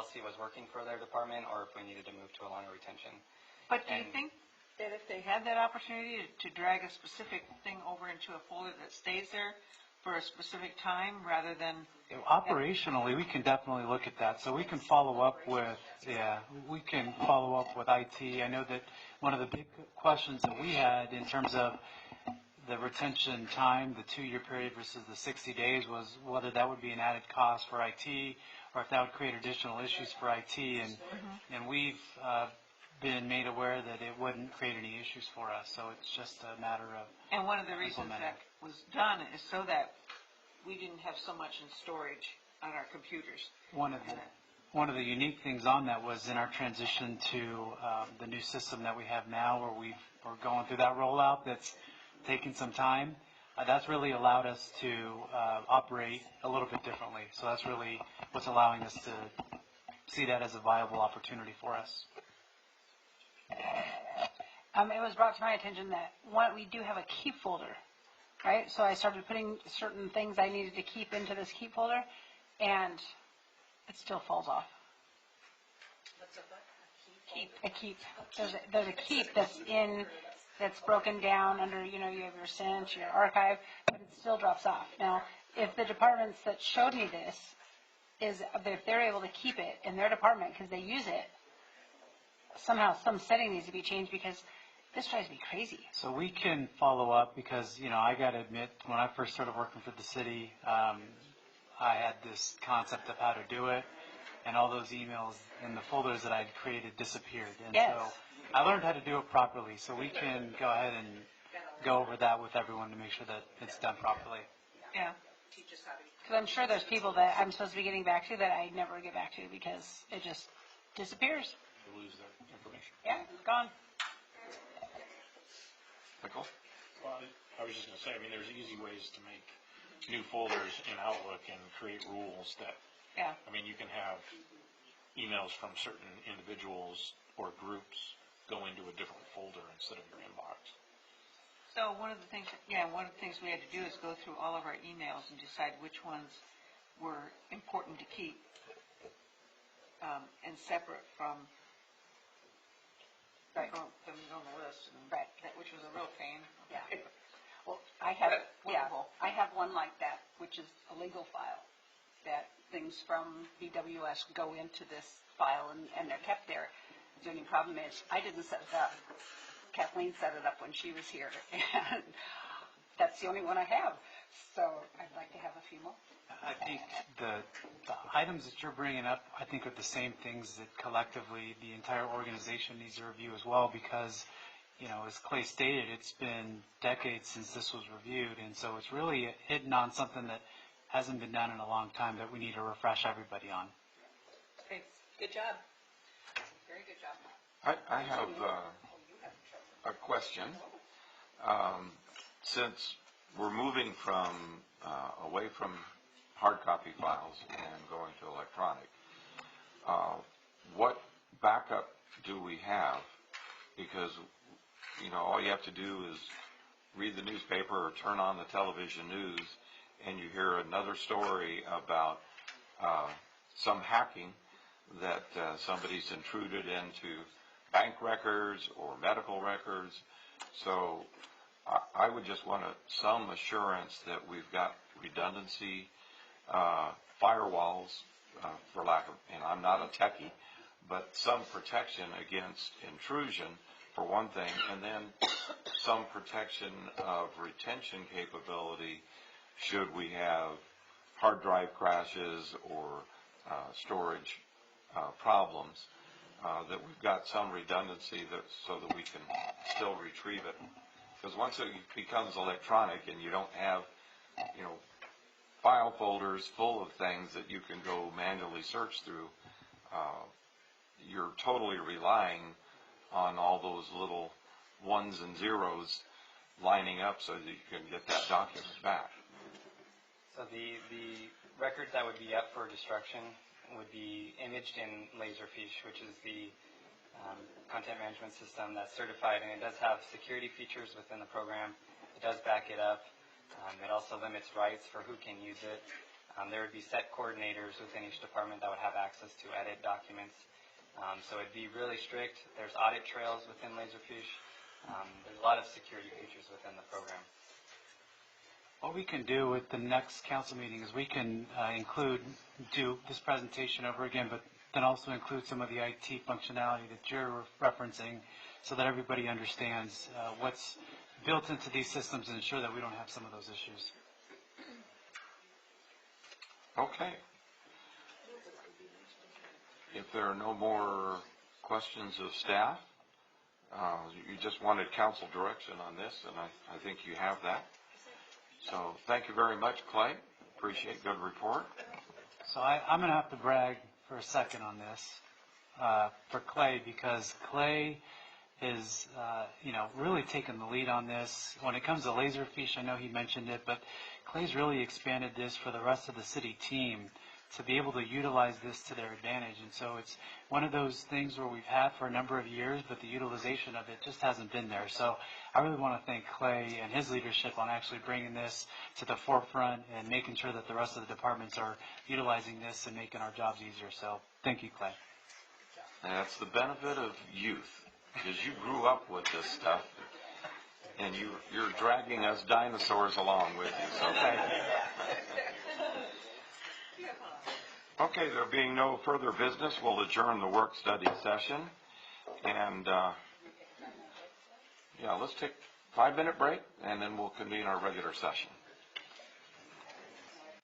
policy was working for their department or if we needed to move to a longer retention. But do you think that if they had that opportunity to drag a specific thing over into a folder that stays there for a specific time rather than... Operationally, we can definitely look at that. So we can follow up with, we can follow up with IT. I know that one of the big questions that we had in terms of the retention time, the 2-year period versus the 60 days, was whether that would be an added cost for IT or if that would create additional issues for IT. And we've been made aware that it wouldn't create any issues for us. So it's just a matter of And one of the reasons that was done is so that we didn't have so much in storage on our computers. One of the unique things on that was in our transition to the new system that we have now, where we're going through that rollout that's taking some time. That's really allowed us to operate a little bit differently. So that's really what's allowing us to see that as a viable opportunity for us. It was brought to my attention that we do have a keep folder, right? So I started putting certain things I needed to keep into this keep folder, and it still falls off. What's a what? A keep. There's a keep that's broken down under, you have your Cinch, your archive, but it still drops off. Now, if the departments that showed me this, if they're able to keep it in their department because they use it, somehow some setting needs to be changed because this drives me crazy. So we can follow up because, I got to admit, when I first started working for the city, I had this concept of how to do it, and all those emails in the folders that I'd created disappeared. And yes. So I learned how to do it properly, so we can go ahead and go over that with everyone to make sure that it's done properly. Yeah. Teach us how to. Because I'm sure there's people that I'm supposed to be getting back to that I never get back to because it just disappears. They lose their information. Yeah, it's gone. Michael? Well, I was just going to say, there's easy ways to make new folders in Outlook and create rules that, Yeah. you can have emails from certain individuals or groups go into a different folder instead of your inbox. So one of the things we had to do is go through all of our emails and decide which ones were important to keep and separate from them on the list, which was a real pain. Yeah. Well, I have one like that, which is a legal file that things from BWS go into this file and they're kept there. The only problem is I didn't set it up. Kathleen set it up when she was here, and that's the only one I have. So I'd like to have a few more. I think the items that you're bringing up, I think, are the same things that collectively the entire organization needs to review as well because, as Clay stated, it's been decades since this was reviewed, and so it's really hitting on something that hasn't been done in a long time that we need to refresh everybody on. Thanks. Good job. Very good job. I have a question. Since we're moving from away from hard copy files and going to electronic, what backup do we have? Because all you have to do is read the newspaper or turn on the television news and you hear another story about some hacking that somebody's intruded into bank records or medical records. So I would just want some assurance that we've got redundancy, firewalls, for lack of, I'm not a techie, but some protection against intrusion for one thing, and then some protection of retention capability should we have hard drive crashes or storage problems, that we've got some redundancy so that we can still retrieve it. Because once it becomes electronic and you don't have, file folders full of things that you can go manually search through, you're totally relying on all those little ones and zeros lining up so that you can get that document back. So the records that would be up for destruction would be imaged in Laserfiche, which is the content management system that's certified, and it does have security features within the program. It does back it up. It also limits rights for who can use it. There would be set coordinators within each department that would have access to edit documents. So it'd be really strict. There's audit trails within Laserfish. There's a lot of security features within the program. What we can do with the next council meeting is we can do this presentation over again, but then also include some of the IT functionality that you're referencing so that everybody understands what's built into these systems and ensure that we don't have some of those issues. Okay. If there are no more questions of staff, you just wanted council direction on this, and I think you have that. So thank you very much, Clay. Appreciate good report. So I'm going to have to brag for a second on this for Clay, because Clay is, really taken the lead on this. When it comes to Laserfish, I know he mentioned it, but Clay's really expanded this for the rest of the city team to be able to utilize this to their advantage. And so it's one of those things where we've had for a number of years, but the utilization of it just hasn't been there. So I really want to thank Clay and his leadership on actually bringing this to the forefront and making sure that the rest of the departments are utilizing this and making our jobs easier. So thank you, Clay. That's the benefit of youth, because you grew up with this stuff, and you're dragging us dinosaurs along with you. So thank you. Okay, there being no further business, we'll adjourn the work study session. And, let's take a 5-minute break, and then we'll convene our regular session.